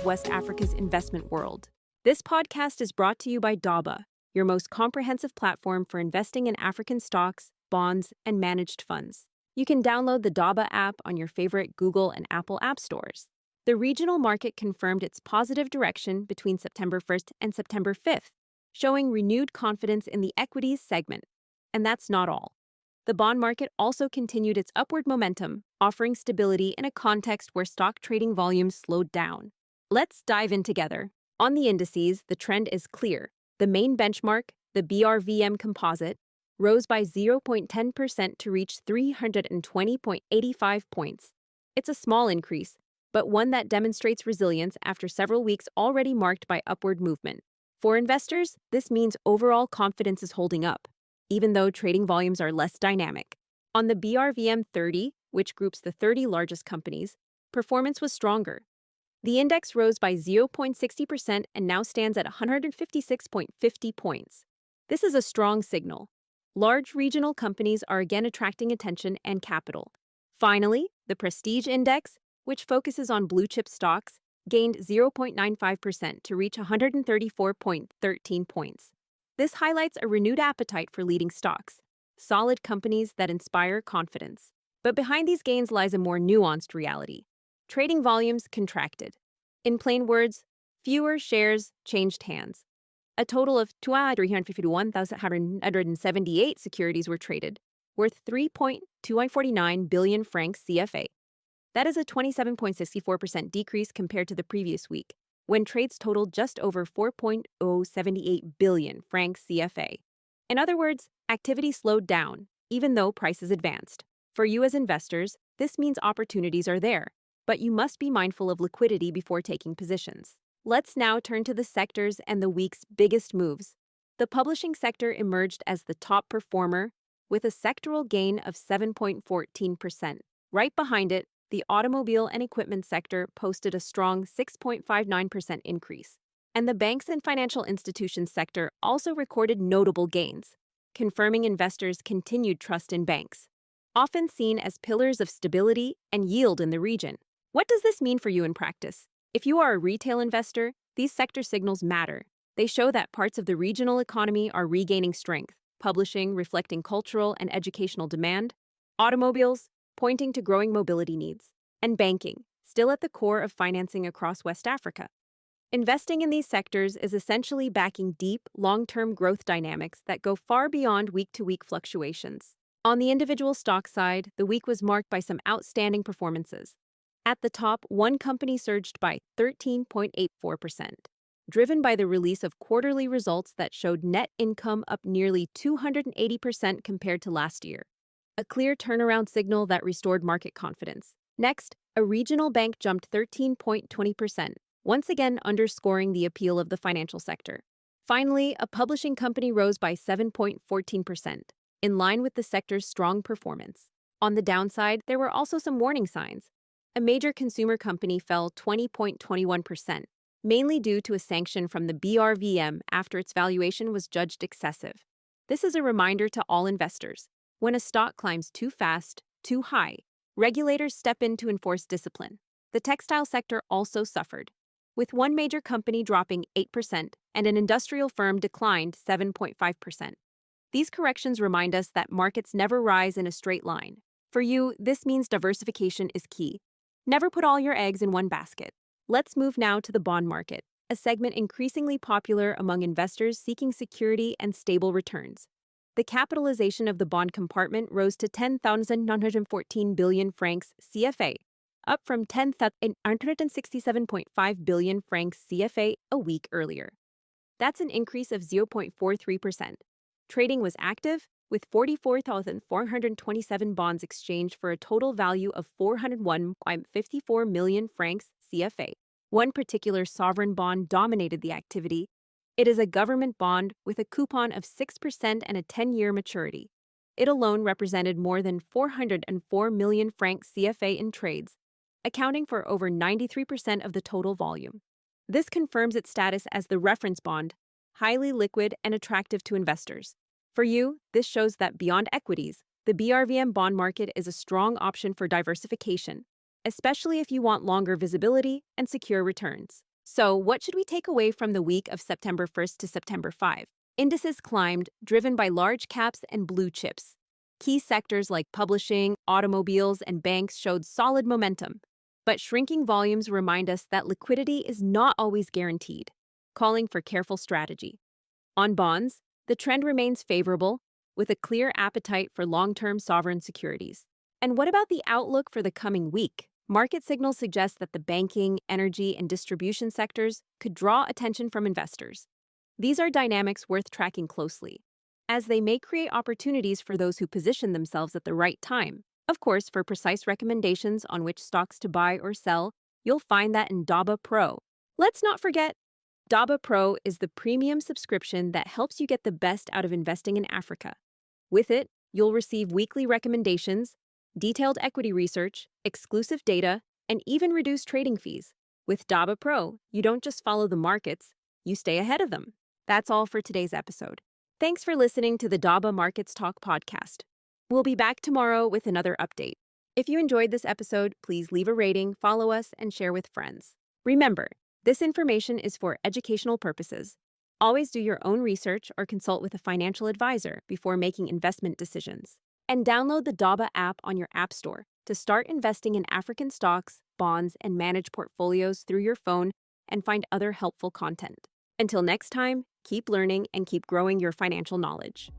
West Africa's investment world. This podcast is brought to you by Daba, your most comprehensive platform for investing in African stocks, bonds, and managed funds. You can download the Daba app on your favorite Google and Apple app stores. The regional market confirmed its positive direction between September 1st and September 5th, showing renewed confidence in the equities segment. And that's not all. The bond market also continued its upward momentum, offering stability in a context where stock trading volumes slowed down. Let's dive in together. On the indices, the trend is clear. The main benchmark, the BRVM composite, rose by 0.10% to reach 320.85 points. It's a small increase, but one that demonstrates resilience after several weeks already marked by upward movement. For investors, this means overall confidence is holding up, even though trading volumes are less dynamic. On the BRVM 30, which groups the 30 largest companies, performance was stronger. The index rose by 0.60% and now stands at 156.50 points. This is a strong signal. Large regional companies are again attracting attention and capital. Finally, the Prestige Index, which focuses on blue-chip stocks, gained 0.95% to reach 134.13 points. This highlights a renewed appetite for leading stocks, solid companies that inspire confidence. But behind these gains lies a more nuanced reality. Trading volumes contracted. In plain words, fewer shares changed hands. A total of 351,178 securities were traded, worth 3.249 billion francs CFA. That is a 27.64% decrease compared to the previous week, when trades totaled just over 4.078 billion francs CFA. In other words, activity slowed down, even though prices advanced. For you as investors, this means opportunities are there, but you must be mindful of liquidity before taking positions. Let's now turn to the sectors and the week's biggest moves. The publishing sector emerged as the top performer, with a sectoral gain of 7.14%. Right behind it, the automobile and equipment sector posted a strong 6.59% increase, and the banks and financial institutions sector also recorded notable gains, confirming investors' continued trust in banks, often seen as pillars of stability and yield in the region. What does this mean for you in practice? If you are a retail investor, these sector signals matter. They show that parts of the regional economy are regaining strength, publishing reflecting cultural and educational demand, automobiles pointing to growing mobility needs, and banking, still at the core of financing across West Africa. Investing in these sectors is essentially backing deep, long-term growth dynamics that go far beyond week-to-week fluctuations. On the individual stock side, the week was marked by some outstanding performances. At the top, one company surged by 13.84%, driven by the release of quarterly results that showed net income up nearly 280% compared to last year. A clear turnaround signal that restored market confidence. Next, a regional bank jumped 13.20%, once again underscoring the appeal of the financial sector. Finally, a publishing company rose by 7.14%, in line with the sector's strong performance. On the downside, there were also some warning signs. A major consumer company fell 20.21%, mainly due to a sanction from the BRVM after its valuation was judged excessive. This is a reminder to all investors. When a stock climbs too fast, too high, regulators step in to enforce discipline. The textile sector also suffered, with one major company dropping 8% and an industrial firm declined 7.5%. These corrections remind us that markets never rise in a straight line. For you, this means diversification is key. Never put all your eggs in one basket. Let's move now to the bond market, a segment increasingly popular among investors seeking security and stable returns. The capitalization of the bond compartment rose to 10,914 billion francs CFA, up from 10,167.5 billion francs CFA a week earlier. That's an increase of 0.43%. Trading was active, with 44,427 bonds exchanged for a total value of 401.54 million francs CFA. One particular sovereign bond dominated the activity. It is a government bond with a coupon of 6% and a 10-year maturity. It alone represented more than 404 million francs CFA in trades, accounting for over 93% of the total volume. This confirms its status as the reference bond, highly liquid and attractive to investors. For you, this shows that beyond equities, the BRVM bond market is a strong option for diversification, especially if you want longer visibility and secure returns. So, what should we take away from the week of September 1st to September 5? Indices climbed, driven by large caps and blue chips. Key sectors like publishing, automobiles, and banks showed solid momentum. But shrinking volumes remind us that liquidity is not always guaranteed, calling for careful strategy. On bonds, the trend remains favorable, with a clear appetite for long-term sovereign securities. And what about the outlook for the coming week? Market signals suggest that the banking, energy, and distribution sectors could draw attention from investors. These are dynamics worth tracking closely, as they may create opportunities for those who position themselves at the right time. Of course, for precise recommendations on which stocks to buy or sell, you'll find that in Daba Pro. Let's not forget, Daba Pro is the premium subscription that helps you get the best out of investing in Africa. With it, you'll receive weekly recommendations, detailed equity research, exclusive data, and even reduced trading fees. With Daba Pro, you don't just follow the markets, you stay ahead of them. That's all for today's episode. Thanks for listening to the Daba Markets Talk podcast. We'll be back tomorrow with another update. If you enjoyed this episode, please leave a rating, follow us, and share with friends. Remember, this information is for educational purposes. Always do your own research or consult with a financial advisor before making investment decisions. And download the Daba app on your App Store to start investing in African stocks, bonds, and manage portfolios through your phone and find other helpful content. Until next time, keep learning and keep growing your financial knowledge.